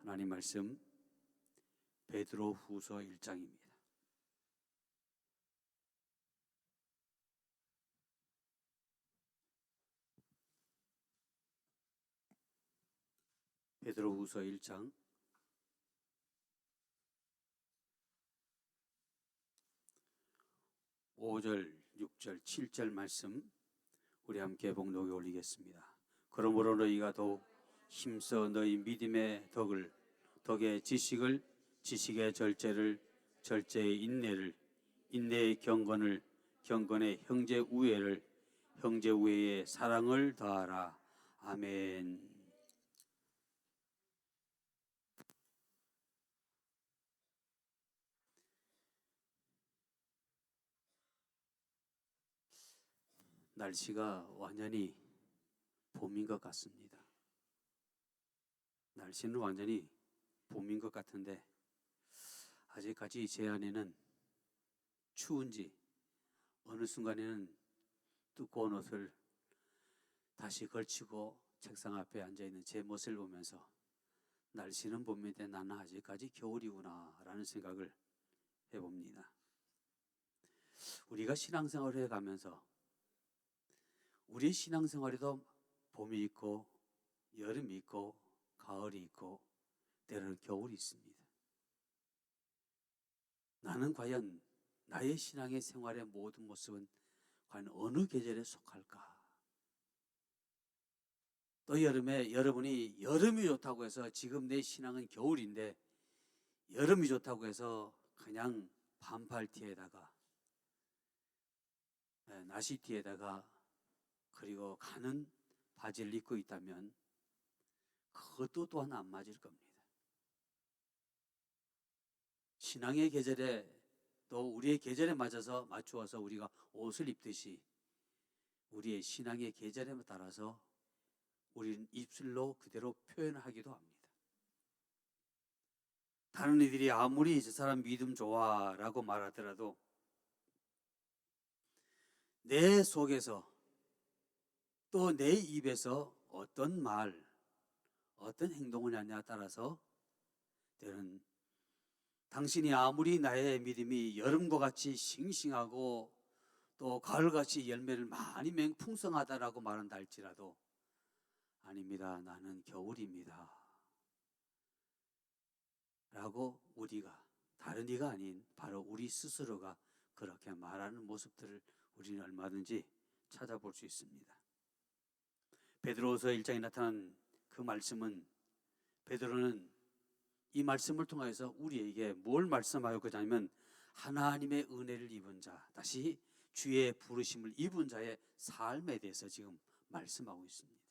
하나님 말씀 베드로후서 1장입니다. 베드로후서 1장 5절, 6절, 7절 말씀 우리 함께 봉독에 올리겠습니다. 그러므로 너희가 더욱 힘써 너희 믿음의 덕의 지식을, 지식의 절제를, 절제의 인내를, 인내의 경건을, 경건의 형제 우애를, 형제 우애의 사랑을 더하라. 아멘. 날씨가 완전히 봄인 것 같습니다. 날씨는 완전히 봄인 것 같은데 아직까지 제 안에는 추운지 어느 순간에는 두꺼운 옷을 다시 걸치고 책상 앞에 앉아있는 제 모습을 보면서 날씨는 봄인데 나는 아직까지 겨울이구나 라는 생각을 해봅니다. 우리가 신앙생활을 해가면서 우리 신앙생활에도 봄이 있고 여름이 있고 가을이 있고 때로는 겨울이 있습니다. 나는 과연 나의 신앙의 생활의 모든 모습은 과연 어느 계절에 속할까? 또 여름에 여러분이 여름이 좋다고 해서 지금 내 신앙은 겨울인데 여름이 좋다고 해서 그냥 반팔티에다가 나시티에다가 그리고 가는 바지를 입고 있다면 그것도 또한 안 맞을 겁니다. 신앙의 계절에 또 우리의 계절에 맞추어서 우리가 옷을 입듯이 우리의 신앙의 계절에 따라서 우리는 입술로 그대로 표현하기도 합니다. 다른 이들이 아무리 저 사람 믿음 좋아라고 말하더라도 내 속에서 또 내 입에서 어떤 말, 어떤 행동을 하냐에 따라서 때는 당신이 아무리 나의 믿음이 여름과 같이 싱싱하고 또 가을같이 열매를 많이 풍성하다라고 말한다 할지라도 아닙니다. 나는 겨울입니다. 라고 우리가 다른 이가 아닌 바로 우리 스스로가 그렇게 말하는 모습들을 우리는 얼마든지 찾아볼 수 있습니다. 베드로후서 1장에 나타난 그 말씀은 베드로는 이 말씀을 통해서 우리에게 뭘 말씀하였고자 하면 하나님의 은혜를 입은 자, 다시 주의 부르심을 입은 자의 삶에 대해서 지금 말씀하고 있습니다.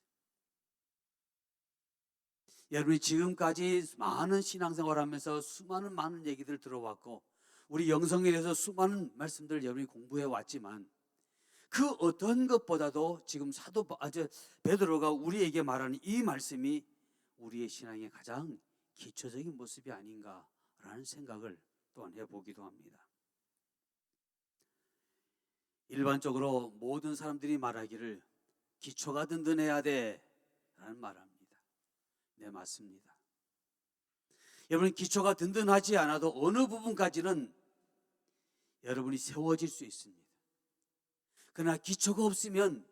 여러분이 지금까지 많은 신앙생활을 하면서 수많은 많은 얘기들을 들어왔고 우리 영성에 대해서 수많은 말씀들을 여러분이 공부해 왔지만 그 어떤 것보다도 지금 사도 베드로가 우리에게 말하는 이 말씀이 우리의 신앙의 가장 기초적인 모습이 아닌가라는 생각을 또한 해보기도 합니다. 일반적으로 모든 사람들이 말하기를 기초가 든든해야 돼 라는 말합니다. 네, 맞습니다. 여러분, 기초가 든든하지 않아도 어느 부분까지는 여러분이 세워질 수 있습니다. 그러나 기초가 없으면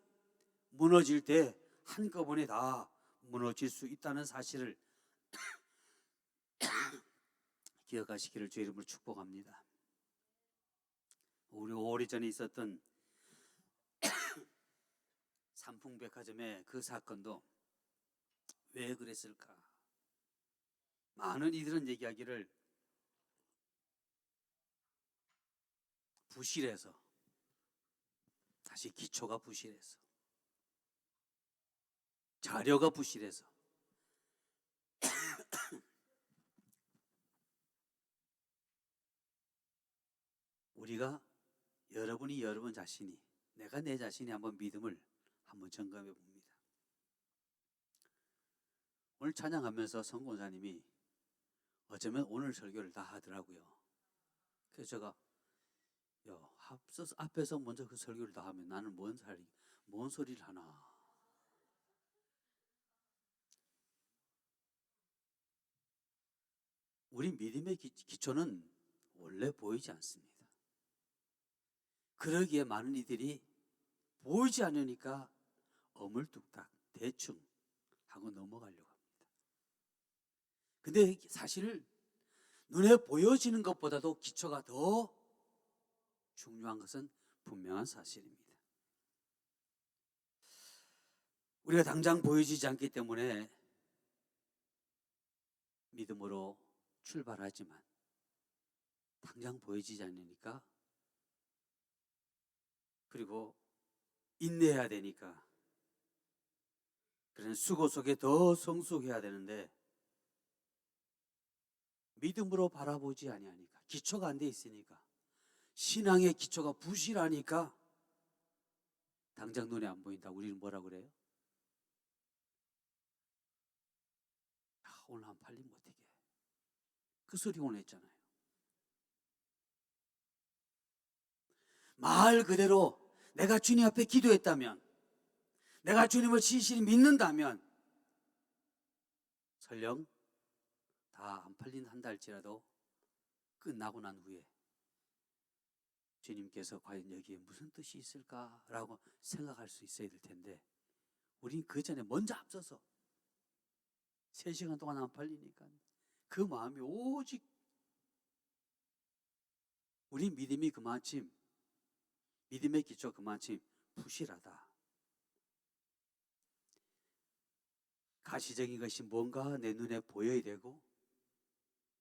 무너질 때 한꺼번에 다 무너질 수 있다는 사실을 기억하시기를 주의 이름으로 축복합니다. 우리 오래전에 있었던 삼풍백화점의 그 사건도 왜 그랬을까? 많은 이들은 얘기하기를 부실해서, 다시 기초가 부실해서, 자료가 부실해서 우리가 여러분이 여러분 자신이 내가 내 자신이 한번 믿음을 한번 점검해 봅니다. 오늘 찬양하면서 성권사님이 어쩌면 오늘 설교를 다 하더라고요. 그래서 제가 앞에서 먼저 그 설교를 다 하면 나는 뭔 소리를 하나. 우리 믿음의 기초는 원래 보이지 않습니다. 그러기에 많은 이들이 보이지 않으니까 어물뚝딱 대충 하고 넘어가려고 합니다. 근데 사실 눈에 보여지는 것보다도 기초가 더 중요한 것은 분명한 사실입니다. 우리가 당장 보여지지 않기 때문에 믿음으로 출발하지만 당장 보여지지 않으니까, 그리고 인내해야 되니까, 그런 수고 속에 더 성숙해야 되는데 믿음으로 바라보지 아니하니까, 기초가 안 돼 있으니까, 신앙의 기초가 부실하니까 당장 눈에 안 보인다. 우리는 뭐라 그래요? 오늘 안 팔리면 어떡해. 그 소리 오늘 했잖아요. 말 그대로 내가 주님 앞에 기도했다면, 내가 주님을 진실히 믿는다면 설령 다 안 팔린 한다 할지라도 끝나고 난 후에 주님께서 과연 여기에 무슨 뜻이 있을까라고 생각할 수 있어야 될 텐데, 우린 그 전에 먼저 앞서서 3시간 동안 안 팔리니까 그 마음이 오직, 우리 믿음이 그만큼, 믿음의 기초 그만큼 부실하다. 가시적인 것이 뭔가 내 눈에 보여야 되고,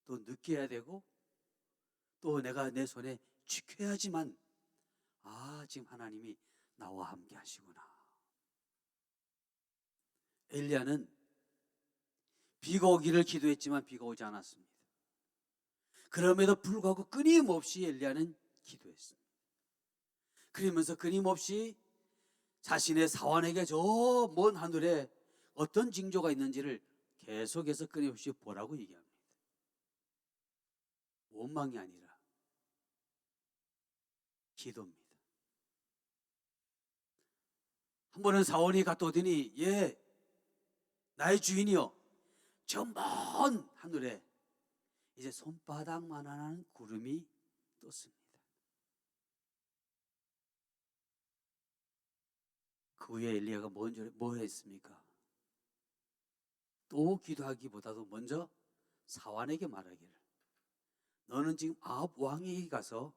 또 느껴야 되고, 또 내가 내 손에 쥐켜야지만, 지금 하나님이 나와 함께 하시구나. 엘리야는 비가 오기를 기도했지만 비가 오지 않았습니다. 그럼에도 불구하고 끊임없이 엘리야는 기도했습니다. 그러면서 끊임없이 자신의 사환에게 저 먼 하늘에 어떤 징조가 있는지를 계속해서 끊임없이 보라고 얘기합니다. 원망이 아니라 기도입니다. 한 번은 사원이 갔다 오더니, 나의 주인이여, 저 먼 하늘에 이제 손바닥만한 구름이 떴습니다. 그 후에 엘리야가 뭐 했습니까? 또 기도하기보다도 먼저 사환에게 말하기를, 너는 지금 아합 왕에게 가서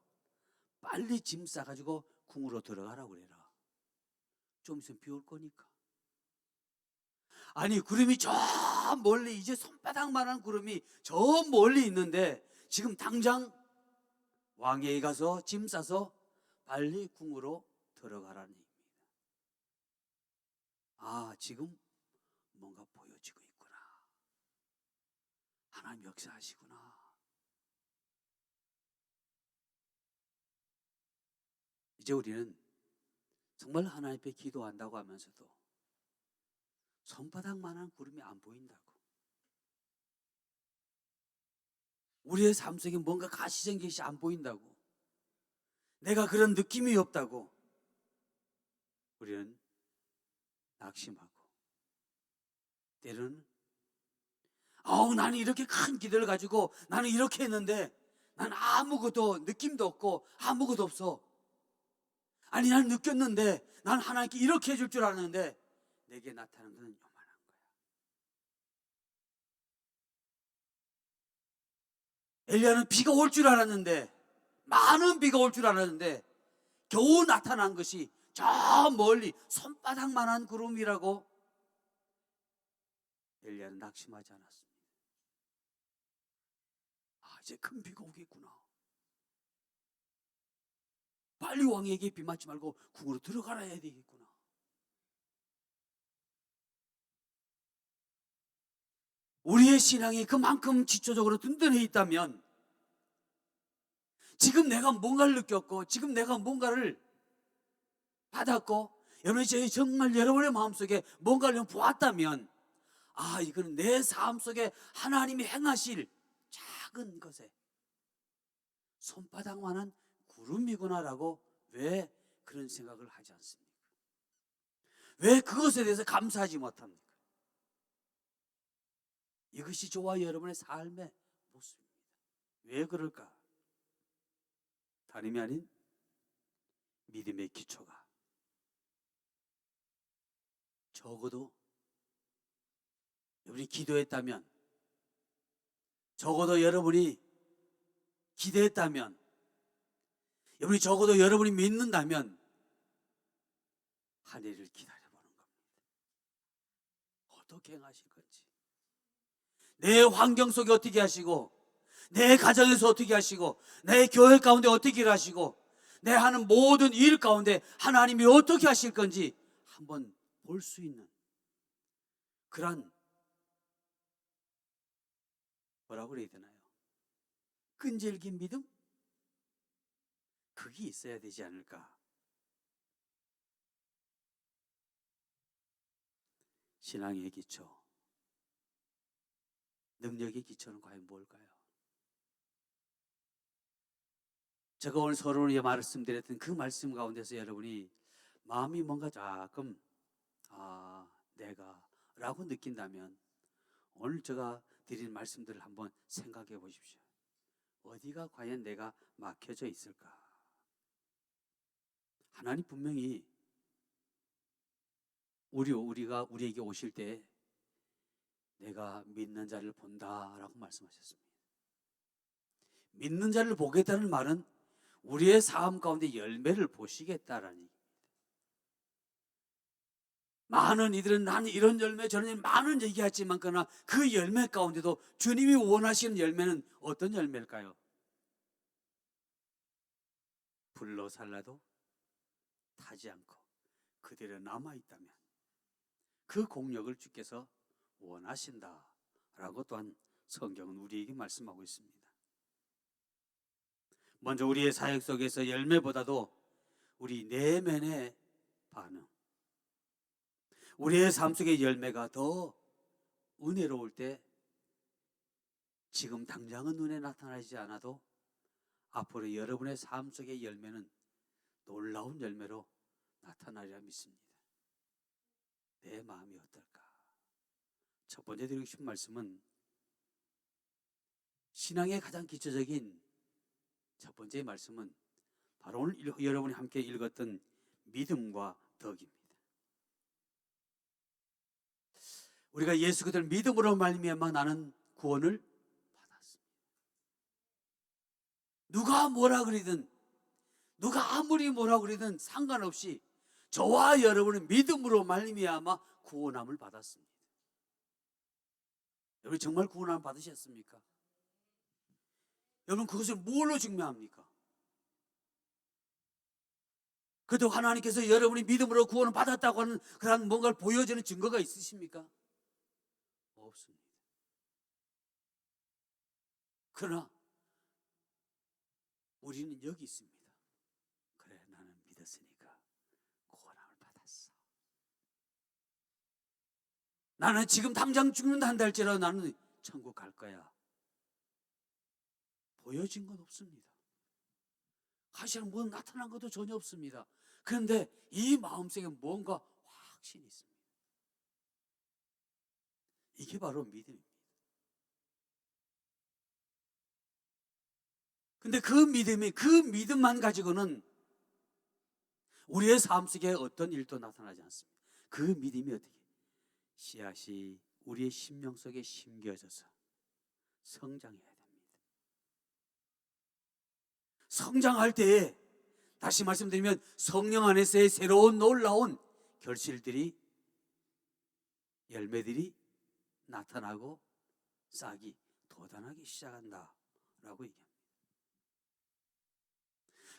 빨리 짐 싸가지고 궁으로 들어가라고 그래라. 좀 있으면 비 올 거니까. 아니, 구름이 저 멀리, 이제 손바닥만한 구름이 저 멀리 있는데 지금 당장 왕에게 가서 짐 싸서 빨리 궁으로 들어가라는 얘기입니다. 지금 뭔가 보여지고 있구나. 하나님 역사하시구나. 이제 우리는 정말 하나님 앞에 기도한다고 하면서도 손바닥만한 구름이 안 보인다고, 우리의 삶 속에 뭔가 가시적인 것이 안 보인다고, 내가 그런 느낌이 없다고 우리는 낙심하고, 때로는 나는 이렇게 큰 기대를 가지고 나는 이렇게 했는데 난 아무것도 느낌도 없고 아무것도 없어. 아니, 난 느꼈는데 난 하나님께 이렇게 해줄 줄 알았는데 내게 나타나는 것은 요만한 거야. 엘리야는 비가 올 줄 알았는데, 많은 비가 올 줄 알았는데 겨우 나타난 것이 저 멀리 손바닥만한 구름이라고 엘리야는 낙심하지 않았습니다. 이제 큰 비가 오겠구나. 빨리 왕에게 비 맞지 말고 궁으로 들어가라 해야 되겠구나. 우리의 신앙이 그만큼 지초적으로 든든해 있다면, 지금 내가 뭔가를 느꼈고 지금 내가 뭔가를 받았고 여러분이 정말 여러분의 마음속에 뭔가를 보았다면, 이거는 내 삶 속에 하나님이 행하실 작은 것에 손바닥만한 구름이구나라고 왜 그런 생각을 하지 않습니까? 왜 그것에 대해서 감사하지 못합니까? 이것이 저와 여러분의 삶의 모습입니다. 왜 그럴까? 다름이 아닌 믿음의 기초가 적어도 여러분이 기도했다면, 적어도 여러분이 기대했다면, 여러분이 적어도 여러분이 믿는다면 한 해를 기다려보는 겁니다. 어떻게 행하실 건지, 내 환경 속에 어떻게 하시고, 내 가정에서 어떻게 하시고, 내 교회 가운데 어떻게 일하시고, 내 하는 모든 일 가운데 하나님이 어떻게 하실 건지 한번 볼 수 있는 그런, 뭐라고 그래야 되나요? 끈질긴 믿음? 그게 있어야 되지 않을까? 신앙의 기초, 능력의 기초는 과연 뭘까요? 제가 오늘 서론에 말씀드렸던 그 말씀 가운데서 여러분이 마음이 뭔가 조금 내가 라고 느낀다면 오늘 제가 드린 말씀들을 한번 생각해 보십시오. 어디가 과연 내가 막혀져 있을까? 하나님 분명히 우리가 우리에게 오실 때 내가 믿는 자를 본다라고 말씀하셨습니다. 믿는 자를 보겠다는 말은 우리의 삶 가운데 열매를 보시겠다라는 얘기입니다. 많은 이들은 나는 이런 열매 저런 열매 많은 얘기하지만 그러나 그 열매 가운데도 주님이 원하시는 열매는 어떤 열매일까요? 불로 살라도 타지 않고 그대로 남아있다면 그 공력을 주께서 원하신다라고 또한 성경은 우리에게 말씀하고 있습니다. 먼저 우리의 사역 속에서 열매보다도 우리 내면의 반응, 우리의 삶 속의 열매가 더 은혜로울 때 지금 당장은 눈에 나타나지 않아도 앞으로 여러분의 삶 속의 열매는 놀라운 열매로 나타나리라 믿습니다. 내 마음이 어떨까? 첫 번째 드리고 싶은 말씀은 신앙의 가장 기초적인 첫 번째 말씀은 바로 오늘 여러분이 함께 읽었던 믿음과 덕입니다. 우리가 예수 그리스도를 믿음으로 말미암아 나는 구원을 받았습니다. 누가 뭐라 그러든 누가 아무리 뭐라 그러든 상관없이 저와 여러분은 믿음으로 말미암아 구원함을 받았습니다. 여러분 정말 구원함을 받으셨습니까? 여러분 그것을 뭘로 증명합니까? 그래도 하나님께서 여러분이 믿음으로 구원을 받았다고 하는 그런 뭔가를 보여주는 증거가 있으십니까? 없습니다. 그러나 우리는 여기 있습니다. 그래 나는 믿었으니까 구원함을 받았어. 나는 지금 당장 죽는다 한다 할지라도 나는 천국 갈 거야. 보여진 건 없습니다. 사실은 뭐 나타난 것도 전혀 없습니다. 그런데 이 마음속에 뭔가 확신이 있습니다. 이게 바로 믿음입니다. 근데 그 믿음만 가지고는 우리의 삶 속에 어떤 일도 나타나지 않습니다. 그 믿음이 어떻게 씨앗이 우리의 심령 속에 심겨져서 성장해야 됩니다. 성장할 때에 다시 말씀드리면 성령 안에서의 새로운 놀라운 결실들이 열매들이 나타나고 싹이 돋아나기 시작한다라고 얘기합니다.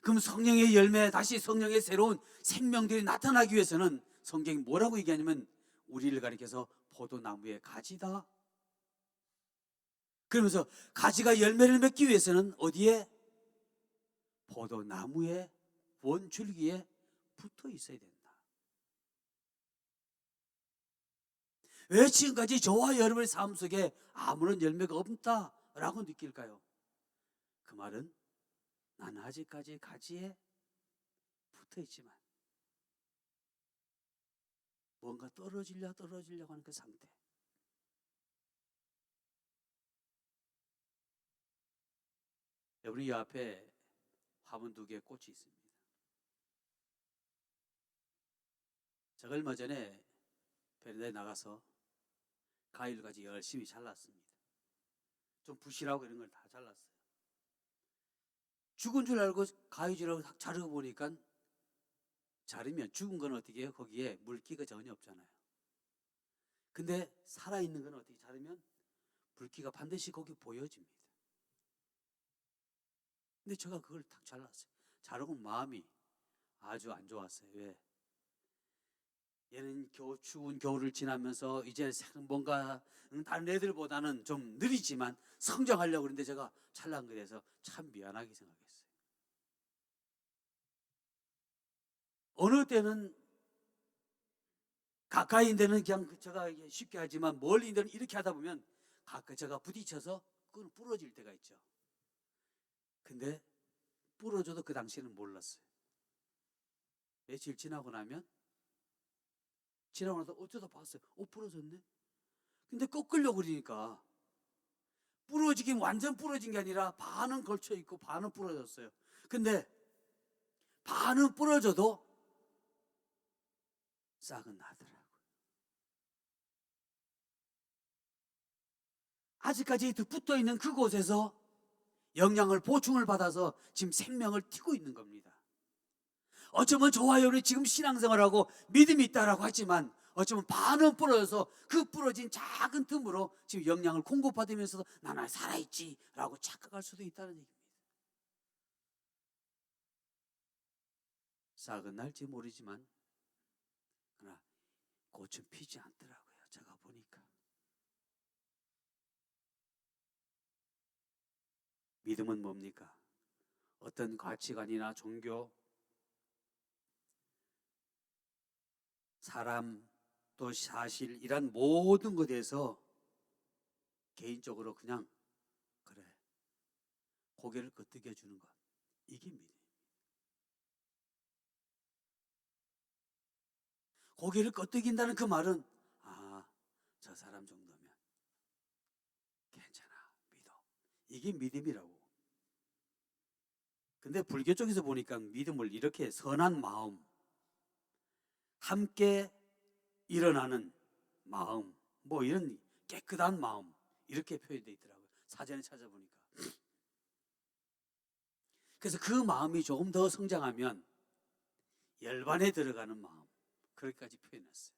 그럼 성령의 열매, 다시 성령의 새로운 생명들이 나타나기 위해서는 성경이 뭐라고 얘기하냐면 우리를 가리켜서 포도나무의 가지다. 그러면서 가지가 열매를 맺기 위해서는 어디에? 포도나무의 원줄기에 붙어 있어야 된다. 왜 지금까지 저와 여러분의 삶 속에 아무런 열매가 없다라고 느낄까요? 그 말은 나는 아직까지 가지에 붙어 있지만 뭔가 떨어지려고 하는 그 상태. 여러분 이 앞에 화분 2개의 꽃이 있습니다. 제가 얼마 전에 베란다에 나가서 가위를가지 열심히 잘랐습니다. 좀 부실하고 이런 걸 다 잘랐어요. 죽은 줄 알고 가위질하고 딱 자르고 보니까 자르면 죽은 건 어떻게 해요? 거기에 물기가 전혀 없잖아요. 근데 살아있는 건 어떻게 자르면 물기가 반드시 거기 보여집니다. 근데 제가 그걸 딱 잘랐어요. 자르고 마음이 아주 안 좋았어요. 왜? 얘는 추운 겨울을 지나면서 이제 뭔가 다른 애들보다는 좀 느리지만 성장하려고 그러는데 제가 잘난 거에 대해서 참 미안하게 생각했어요. 어느 때는 가까이 있는 데는 그냥 제가 쉽게 하지만 멀리 있는 데는 이렇게 하다 보면 가까이 제가 부딪혀서 그건 부러질 때가 있죠. 근데 부러져도 그 당시에는 몰랐어요. 며칠 지나고 나서 어쩌다 봤어요. 부러졌네. 근데 꺾으려고 그러니까 부러지긴 완전 부러진 게 아니라 반은 걸쳐 있고 반은 부러졌어요. 근데 반은 부러져도 싹은 나더라고요. 아직까지 붙어 있는 그곳에서 영양을 보충을 받아서 지금 생명을 띠고 있는 겁니다. 어쩌면 저와 여러분이 지금 신앙생활하고 믿음이 있다라고 하지만 어쩌면 반은 부러져서 그 부러진 작은 틈으로 지금 영양을 공급받으면서도 나는 살아있지라고 착각할 수도 있다는 얘기입니다. 싹은 날지 모르지만 그러나 꽃은 피지 않더라고요. 제가 보니까. 믿음은 뭡니까? 어떤 가치관이나 종교, 사람, 또 사실 이란 모든 것에서 개인적으로 그냥 그래 고개를 끄덕여 주는 것, 이게 믿음입니다. 고개를 끄덕인다는 그 말은 저 사람 정도면 괜찮아, 믿어, 이게 믿음이라고. 근데 불교 쪽에서 보니까 믿음을 이렇게 선한 마음, 함께 일어나는 마음, 뭐 이런 깨끗한 마음, 이렇게 표현되어 있더라고요. 사전에 찾아보니까. 그래서 그 마음이 조금 더 성장하면 열반에 들어가는 마음, 그렇게까지 표현했어요.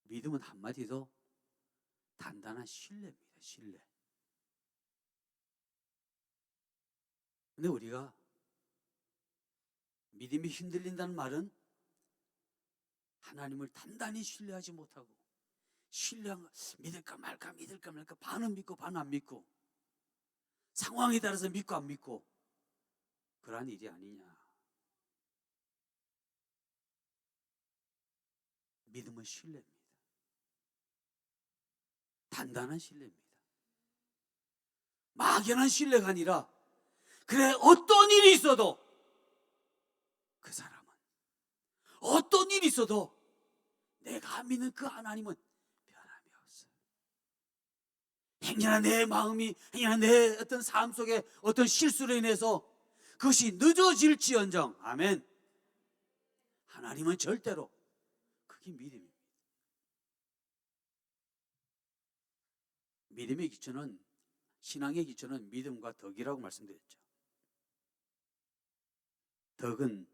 믿음은 한마디도 단단한 신뢰입니다. 신뢰. 근데 우리가 믿음이 흔들린다는 말은 하나님을 단단히 신뢰하지 못하고 믿을까 말까 반은 믿고 반은 안 믿고 상황에 따라서 믿고 안 믿고 그러한 일이 아니냐. 믿음은 신뢰입니다. 단단한 신뢰입니다. 막연한 신뢰가 아니라 그래 어떤 일이 있어도 그 사람은 어떤 일이 있어도 내가 믿는 그 하나님은 변함이 없어요. 행여나 내 마음이 행여나 내 어떤 삶 속에 어떤 실수로 인해서 그것이 늦어질지언정 아멘, 하나님은 절대로, 그게 믿음입니다. 믿음의 기초는, 신앙의 기초는 믿음과 덕이라고 말씀드렸죠. 덕은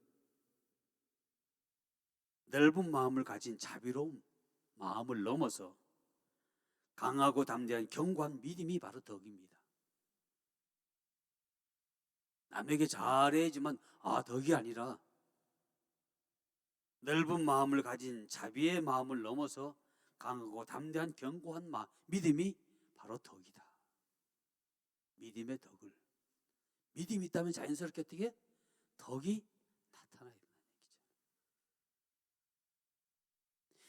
넓은 마음을 가진 자비로운 마음을 넘어서 강하고 담대한 견고한 믿음이 바로 덕입니다. 남에게 잘해야지만 덕이 아니라 넓은 마음을 가진 자비의 마음을 넘어서 강하고 담대한 견고한 믿음이 바로 덕이다. 믿음의 덕을, 믿음이 있다면 자연스럽게 어떻게 덕이 나타나야 된다는 얘기죠.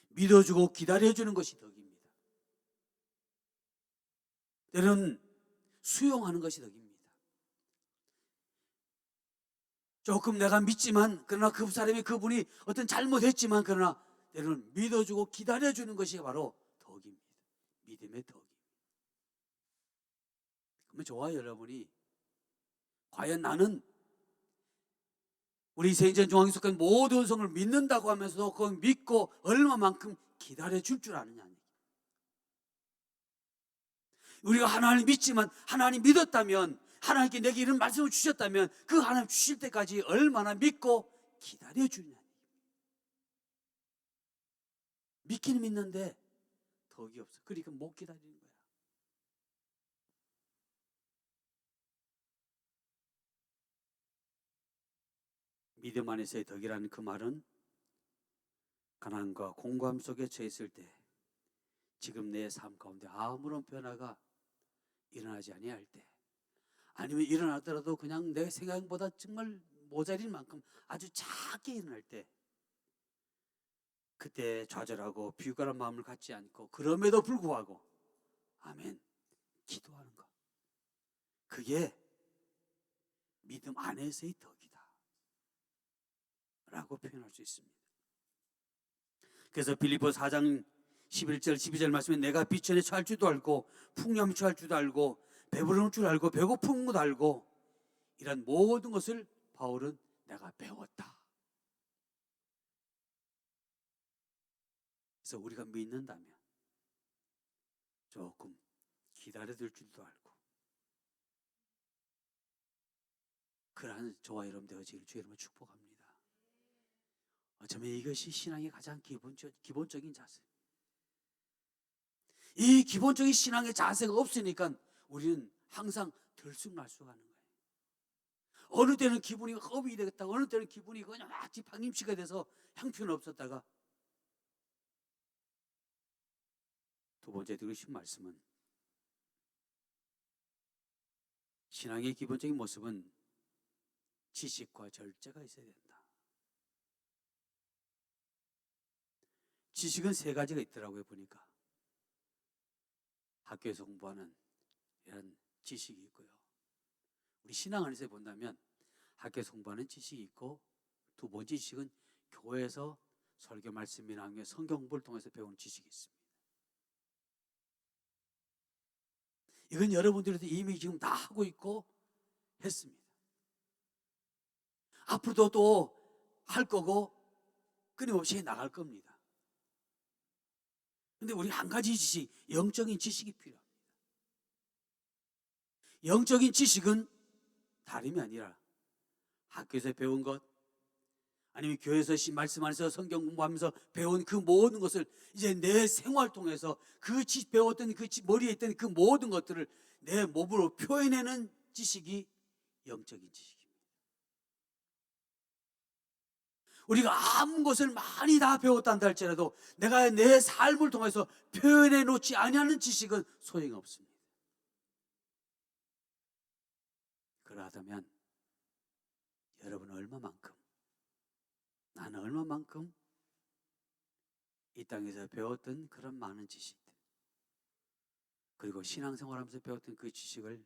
믿어주고 기다려주는 것이 덕입니다. 때로는 수용하는 것이 덕입니다. 조금 내가 믿지만 그러나 그 사람이 그분이 어떤 잘못했지만 그러나 때로는 믿어주고 기다려주는 것이 바로 덕입니다. 믿음의 덕입니다. 그러면 저와 여러분이 과연 나는 우리 세인전 중앙에 속한 모든 성을 믿는다고 하면서도 그걸 믿고 얼마만큼 기다려줄 줄 아느냐. 우리가 하나님 믿지만 하나님 믿었다면, 하나님께 내게 이런 말씀을 주셨다면 그 하나님 주실 때까지 얼마나 믿고 기다려주냐. 믿기는 믿는데 덕이 없어. 그러니까 못 기다리는 거야. 믿음 안에서의 덕이라는 그 말은 가난과 공고함 속에 처했을 때, 지금 내 삶 가운데 아무런 변화가 일어나지 아니할 때, 아니면 일어나더라도 그냥 내 생각보다 정말 모자릴 만큼 아주 작게 일어날 때, 그때 좌절하고 비관한 마음을 갖지 않고 그럼에도 불구하고 아멘 기도하는 것, 그게 믿음 안에서의 덕이다 라고 표현할 수 있습니다. 그래서 빌립보서 4장 11절 12절 말씀에 내가 비천에 처할 줄도 알고 풍염에 처할 줄도 알고 배부른 줄 알고 배고픈 것도 알고 이런 모든 것을 바울은 내가 배웠다. 그래서 우리가 믿는다면 조금 기다려줄 줄도 알고, 그러한 저와 여러분 되어지기를 주의 이름으로 축복합니다. 어쩌면 이것이 신앙의 가장 기본적인 자세. 이 기본적인 신앙의 자세가 없으니까 우리는 항상 들쑥날쑥하는 거예요. 어느 때는 기분이 허비 되겠다, 어느 때는 기분이 그냥 마치 방임치가 돼서 형편없었다가, 두 번째 들으신 말씀은 신앙의 기본적인 모습은 지식과 절제가 있어야 된다. 지식은 세 가지가 있더라고요. 보니까 학교에서 공부하는 이런 지식이 있고요, 우리 신앙 안에서 본다면 학교에서 공부하는 지식이 있고, 두 번째 지식은 교회에서 설교 말씀이나 하며 성경 공부를 통해서 배우는 지식이 있습니다. 이건 여러분들도 이미 지금 다 하고 있고 했습니다. 앞으로도 또 할 거고 끊임없이 나갈 겁니다. 그런데 우리 한 가지 지식, 영적인 지식이 필요합니다. 영적인 지식은 다름이 아니라 학교에서 배운 것, 아니면 교회에서 말씀 안에서 성경 공부하면서 배운 그 모든 것을 이제 내 생활 통해서 그 배웠던 그 머리에 있던 그 모든 것들을 내 몸으로 표현하는 지식이 영적인 지식입니다. 우리가 아무 것을 많이 다 배웠다 한다 할지라도 내가 내 삶을 통해서 표현해 놓지 아니하는 지식은 소용이 없습니다. 그러하다면 여러분은 얼마만큼, 나는 얼마만큼 이 땅에서 배웠던 그런 많은 지식들, 그리고 신앙생활하면서 배웠던 그 지식을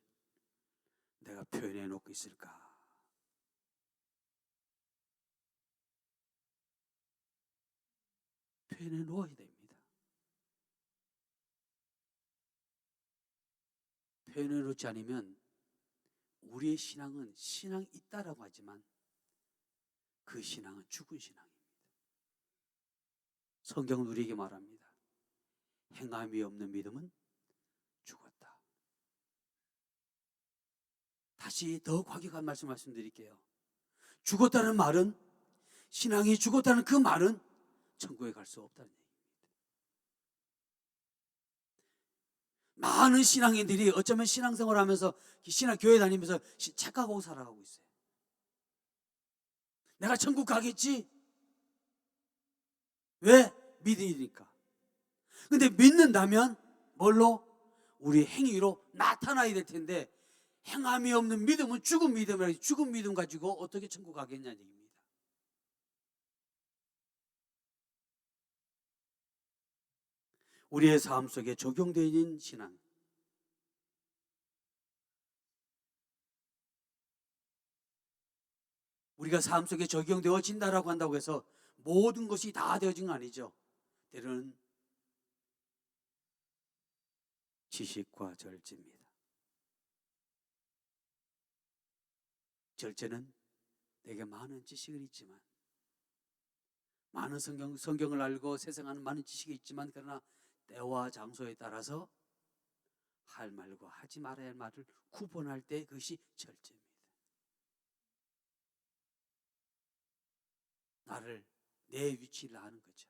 내가 표현해 놓고 있을까? 표현해 놓아야 됩니다. 표현해 놓지 않으면 우리의 신앙은 신앙이 있다라고 하지만 그 신앙은 죽은 신앙입니다. 성경은 우리에게 말합니다. 행함이 없는 믿음은 죽었다. 다시 더 과격한 말씀드릴게요. 죽었다는 말은, 신앙이 죽었다는 그 말은 천국에 갈 수 없다는 얘기입니다. 많은 신앙인들이 어쩌면 신앙생활 하면서 교회 다니면서 착각하고 살아가고 있어요. 내가 천국 가겠지? 왜? 믿으니까. 근데 믿는다면 뭘로? 우리 행위로 나타나야 될 텐데, 행함이 없는 믿음은 죽은 믿음이라, 죽은 믿음 가지고 어떻게 천국 가겠냐는 얘기입니다. 우리의 삶 속에 적용되어 있는 신앙, 우리가 삶 속에 적용되어진다라고 한다고 해서 모든 것이 다 되어진 건 아니죠. 때로는 지식과 절제입니다. 절제는 내게 많은 지식은 있지만, 많은 성경을 알고 세상하는 많은 지식이 있지만, 그러나 때와 장소에 따라서 할 말과 하지 말아야 할 말을 구분할 때 그것이 절제입니다. 나를, 내 위치를 아는 거죠.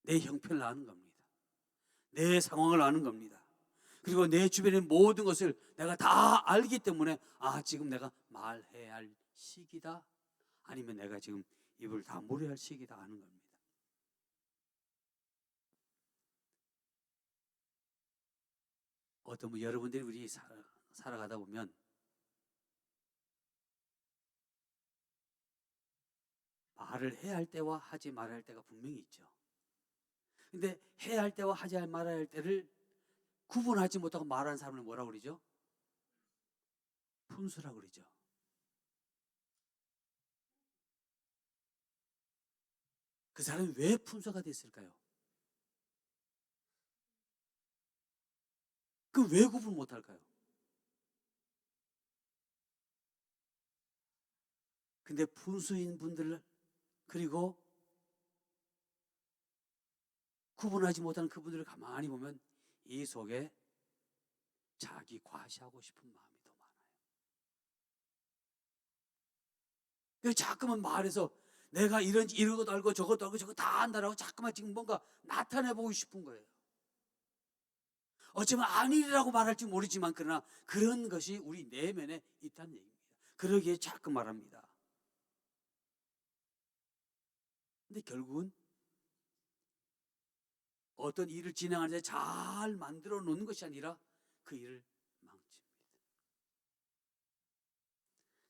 내 형편을 아는 겁니다. 내 상황을 아는 겁니다. 그리고 내 주변의 모든 것을 내가 다 알기 때문에, 지금 내가 말해야 할 시기다, 아니면 내가 지금 입을 다물어야 할 시기다 아는 겁니다. 어떤 분, 여러분들이 우리 살아가다 보면 말을 해야 할 때와 하지 말아야 할 때가 분명히 있죠. 근데 해야 할 때와 하지 말아야 할 때를 구분하지 못하고 말하는 사람을 뭐라고 그러죠? 푼수라고 그러죠. 그 사람이 왜 푼수가 됐을까요? 그 왜 구분 못할까요? 근데 푼수인 분들, 그리고 구분하지 못하는 그분들을 가만히 보면 이 속에 자기 과시하고 싶은 마음이 더 많아요. 그래서 자꾸만 말해서 내가 이런 것도 알고 저것도 알고 저거 다 안다라고 자꾸만 지금 뭔가 나타내보고 싶은 거예요. 어쩌면 아니라고 말할지 모르지만, 그러나 그런 것이 우리 내면에 있다는 얘기입니다. 그러기에 자꾸 말합니다. 근데 결국은 어떤 일을 진행하는데 잘 만들어 놓는 것이 아니라 그 일을 망칩니다.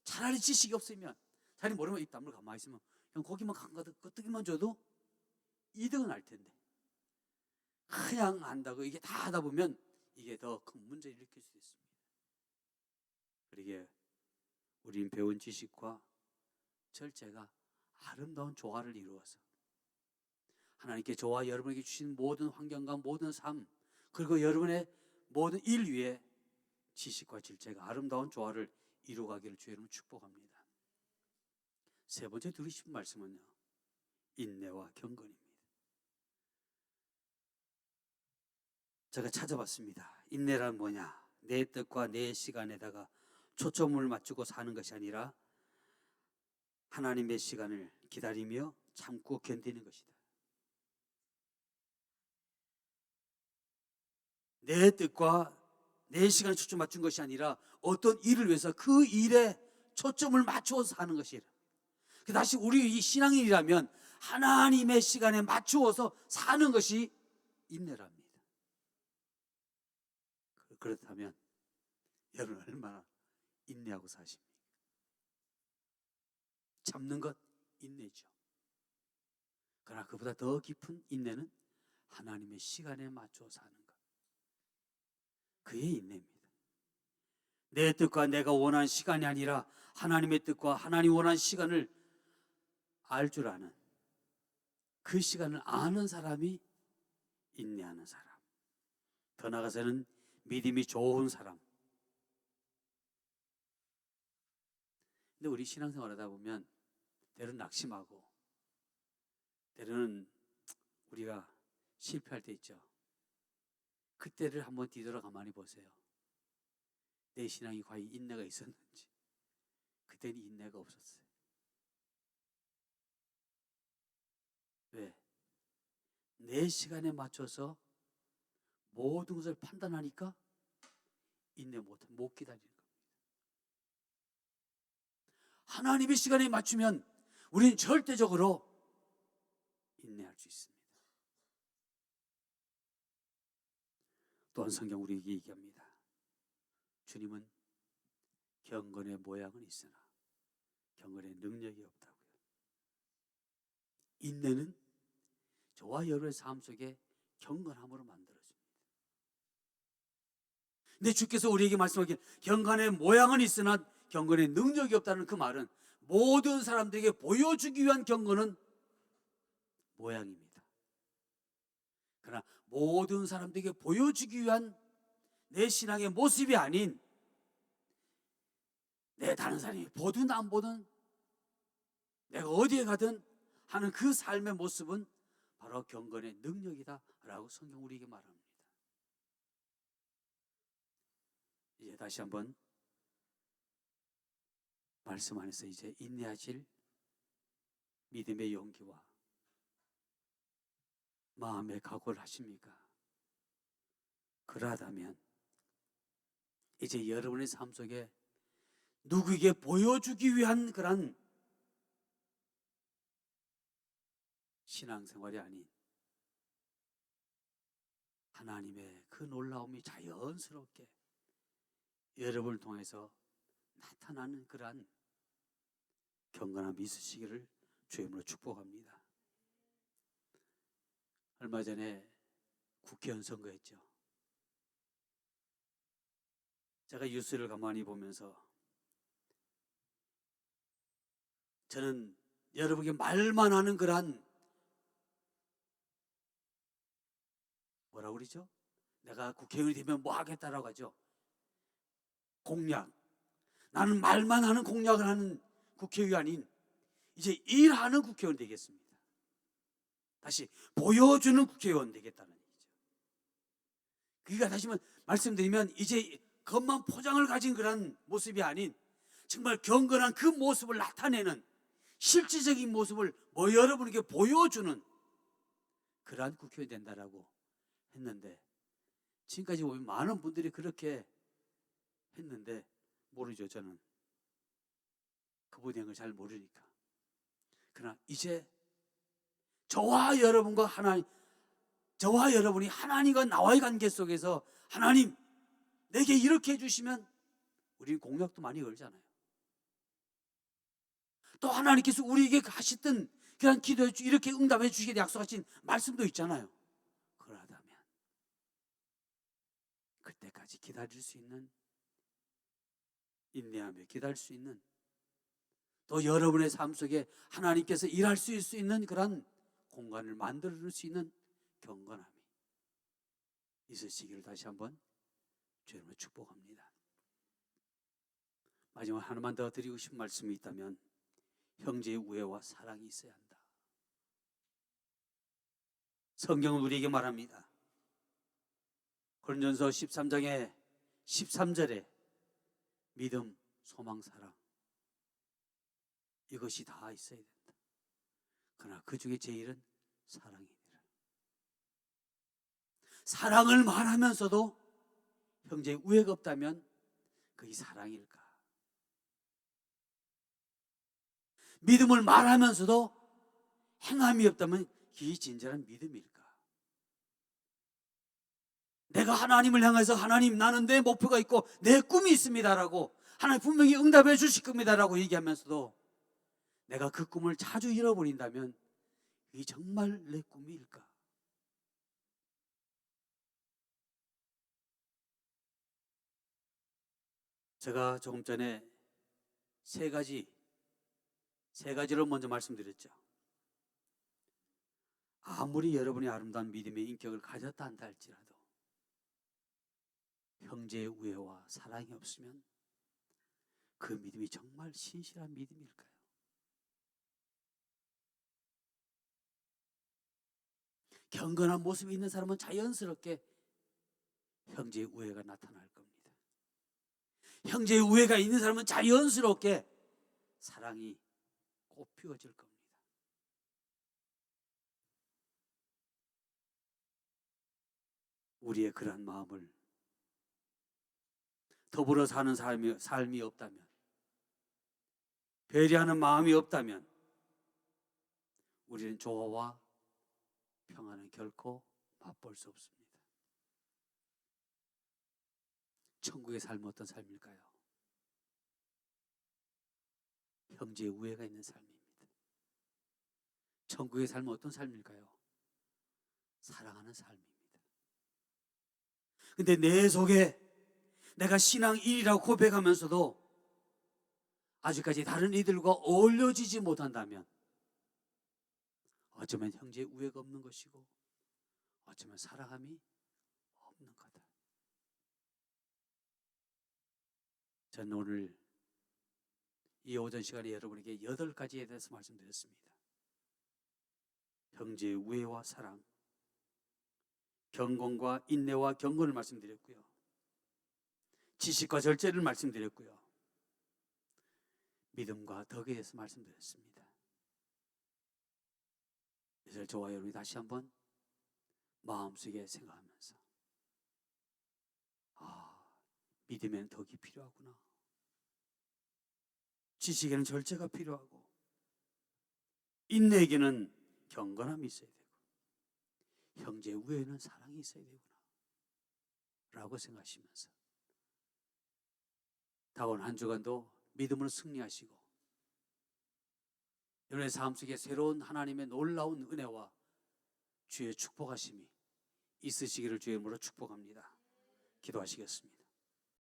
차라리 지식이 없으면, 차라리 모르면 입 다물고 가만히 있으면 그냥 고기만 한가득 끄떡이만 줘도 이득은 알 텐데, 그냥 안다고 이게 다 하다 보면 이게 더 큰 문제를 일으킬 수 있습니다. 그러기에 우린 배운 지식과 절제가 아름다운 조화를 이루어서 하나님께 저와 여러분에게 주신 모든 환경과 모든 삶, 그리고 여러분의 모든 일 위에 지식과 절제가 아름다운 조화를 이루어가기를 주의 이름으로 축복합니다. 세 번째 드리고 싶은 말씀은요, 인내와 경건입니다. 제가 찾아봤습니다. 인내란 뭐냐? 내 뜻과 내 시간에다가 초점을 맞추고 사는 것이 아니라 하나님의 시간을 기다리며 참고 견디는 것이다. 내 뜻과 내 시간에 초점 맞춘 것이 아니라 어떤 일을 위해서 그 일에 초점을 맞추어서 사는 것이라. 다시 우리 이 신앙인이라면 하나님의 시간에 맞추어서 사는 것이 인내랍니다. 그렇다면 여러분 얼마나 인내하고 사십니까? 참는 것 인내죠. 그러나 그보다 더 깊은 인내는 하나님의 시간에 맞춰 사는 것, 그의 인내입니다. 내 뜻과 내가 원하는 시간이 아니라 하나님의 뜻과 하나님 원하는 시간을 알 줄 아는, 그 시간을 아는 사람이 인내하는 사람, 더 나아가서는 믿음이 좋은 사람. 근데 우리 신앙생활 하다 보면 때로는 낙심하고 때로는 우리가 실패할 때 있죠. 그때를 한번 뒤돌아 가만히 보세요. 내 신앙이 과연 인내가 있었는지. 그때는 인내가 없었어요. 왜? 내 시간에 맞춰서 모든 것을 판단하니까 인내 못 기다리는 겁니다. 하나님의 시간에 맞추면 우리는 절대적으로 인내할 수 있습니다. 또한 성경 우리에게 얘기합니다. 주님은 경건의 모양은 있으나 경건의 능력이 없다고요. 인내는 저와 여러분의 삶 속에 경건함으로 만들어집니다. 근데 주께서 우리에게 말씀하기를 경건의 모양은 있으나 경건의 능력이 없다는 그 말은 모든 사람들에게 보여주기 위한 경건은 모양입니다. 그러나 모든 사람들에게 보여주기 위한 내 신앙의 모습이 아닌 내 다른 사람이 보든 안 보든 내가 어디에 가든 하는 그 삶의 모습은 바로 경건의 능력이다라고 성경 우리에게 말합니다. 이제 다시 한번 말씀 안에서 이제 인내하실 믿음의 용기와 마음의 각오를 하십니까? 그러하다면 이제 여러분의 삶 속에 누구에게 보여주기 위한 그런 신앙생활이 아닌 하나님의 그 놀라움이 자연스럽게 여러분을 통해서 나타나는 그러한 경건함이 있으시기를 주님으로 축복합니다. 얼마 전에 국회의원 선거했죠. 제가 뉴스를 가만히 보면서 저는 여러분에게 말만 하는 그러한 뭐라고 그러죠? 내가 국회의원이 되면 뭐 하겠다라고 하죠. 공약. 나는 말만 하는 공약을 하는 국회의원인 이제 일하는 국회의원 되겠습니다. 다시 보여주는 국회의원 되겠다는 얘기죠. 그러니까 다시 말씀드리면 이제 겉만 포장을 가진 그런 모습이 아닌 정말 경건한 그 모습을 나타내는 실질적인 모습을 여러분에게 보여주는 그러한 국회의원이 된다라고 했는데 지금까지 보면 많은 분들이 그렇게 했는데 모르죠. 저는 그분이 한 걸 잘 모르니까. 그러나 이제 저와 여러분과 하나님, 저와 여러분이 하나님과 나와의 관계 속에서 하나님 내게 이렇게 해주시면 우리는 공약도 많이 걸잖아요. 또 하나님께서 우리에게 하셨던 그런 기도해 이렇게 응답해 주시게 약속하신 말씀도 있잖아요. 그러하다면 그때까지 기다릴 수 있는 인내하며 기다릴 수 있는 또 여러분의 삶 속에 하나님께서 일할 수 있는 그런 공간을 만들어 줄 수 있는 경건함이 있으시기를 다시 한번 주님을 축복합니다. 마지막 하나만 더 드리고 싶은 말씀이 있다면 형제의 우애와 사랑이 있어야 한다. 성경은 우리에게 말합니다. 고린도전서 13장의 13절에 믿음, 소망, 사랑 이것이 다 있어야 된다. 그러나 그 중에 제일은 사랑이니라. 사랑을 말하면서도 형제의 우애가 없다면 그게 사랑일까? 믿음을 말하면서도 행함이 없다면 그게 진정한 믿음일까? 내가 하나님을 향해서 하나님 나는 내 목표가 있고 내 꿈이 있습니다라고 하나님 분명히 응답해 주실 겁니다라고 얘기하면서도 내가 그 꿈을 자주 잃어버린다면 이게 정말 내 꿈일까? 제가 조금 전에 세 가지를 먼저 말씀드렸죠. 아무리 여러분이 아름다운 믿음의 인격을 가졌다 한다 할지라도 형제의 우애와 사랑이 없으면 그 믿음이 정말 신실한 믿음일까요? 경건한 모습이 있는 사람은 자연스럽게 형제의 우애가 나타날 겁니다. 형제의 우애가 있는 사람은 자연스럽게 사랑이 꽃피워질 겁니다. 우리의 그러한 마음을 더불어 사는 삶이 없다면, 배려하는 마음이 없다면 우리는 조화와 평안은 결코 맛볼 수 없습니다. 천국의 삶은 어떤 삶일까요? 형제의 우애가 있는 삶입니다. 천국의 삶은 어떤 삶일까요? 사랑하는 삶입니다. 근데 내 속에 내가 신앙 1이라고 고백하면서도 아직까지 다른 이들과 어울려지지 못한다면 어쩌면 형제의 우애가 없는 것이고 어쩌면 사랑함이 없는 거다. 저는 오늘 이 오전 시간에 여러분에게 8가지에 대해서 말씀드렸습니다. 형제의 우애와 사랑, 경건과 인내와 경건을 말씀드렸고요. 지식과 절제를 말씀드렸고요. 믿음과 덕에 대해서 말씀드렸습니다. 그래서 저와 여러분이 다시 한번 마음속에 생각하면서 믿음에는 덕이 필요하구나. 지식에는 절제가 필요하고 인내에게는 경건함이 있어야 되고 형제 우애에는 사랑이 있어야 되구나 라고 생각하시면서 다가온 한 주간도 믿음으로 승리하시고 여러분의 삶 속에 새로운 하나님의 놀라운 은혜와 주의 축복하심이 있으시기를 주의 이름으로 축복합니다. 기도하시겠습니다.